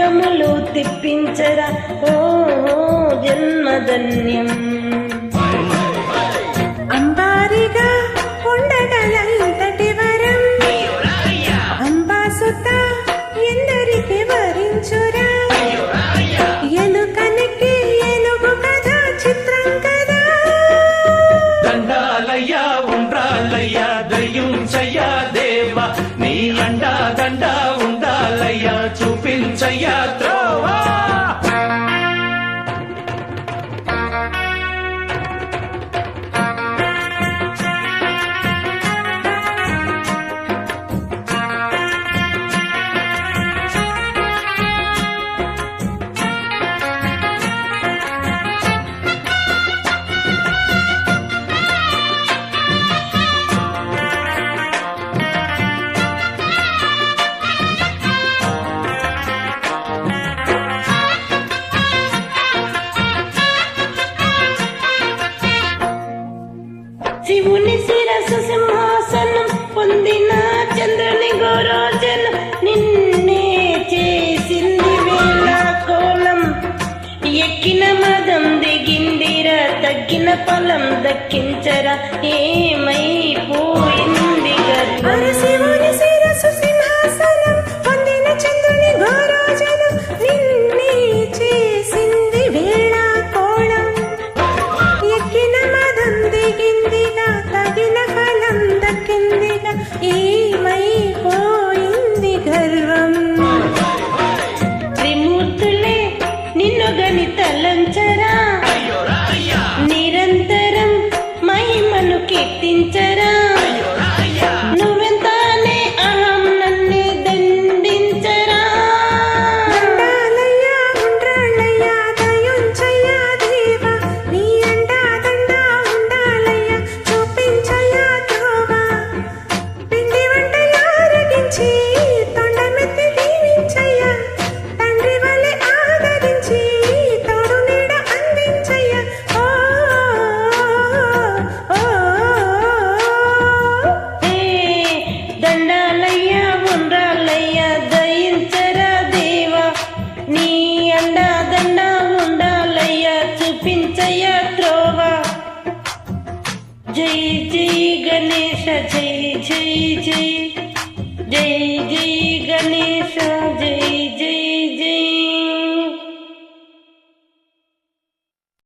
జగములు తిప్పించరా ఓ జన్మధన్యం. అంబారిగా ఉండగలంతటి వరం అంబాసుత ఎందరికి వరించురా. ఎలుకనికి ఏనుగు కదా చిత్రం కదా. దండాలయ్యా ఉండ్రాలయ్యా దయించయ్యా దేవా, నీ అండా దండా ఉండాలయ్యా చూపించయ్యా త్రోవా. శివుని శిరసు సింహాసనం పొందిన చంద్రుని గోరోజనం నిన్నే చేసింది వేళ కోలం. ఎక్కిన మదం దిగిందిరా తగ్గిన ఫలం దక్కించరా ఏమైపోయింది గర్వం. శివుని శిరసు సింహాసనం పొందిన చంద్రుని గోరోజనం నిన్నే చేసింది వేళ కోళం. ఎక్కిన మదం దిగిందిగా తగిన ఫలం దక్కిందిగా ఏమైపోయింది గర్వం. త్రిమూర్తులే నిన్ను గని తలంచరా నిరంతరం మహిమను కీర్తించరా. నువ్వెంతానే అహం నన్నే దండించరా. దండాలయ్యా ఉండ్రాళ్ళయ్యా దయుంచయ్యా దేవా, నీ అండా దండా ఉండాలయ్యా చూపించయ్యా త్రోవా. పిండి వంటలు ఆరగించి తొండమెత్తి దీవించయ్యా, తండ్రి వలె ఆదరించి తోడు నీడ అందించయ్యా. ఓ ఓ హే దండాలయ్యా ఉండ్రాలయ్యా దయించరా దేవా, నీ అండా దండా ఉండాలయ్యా చూపించయ్యా త్రోవా. జై జై గణేశ జై జై జై జై జై గణేశ.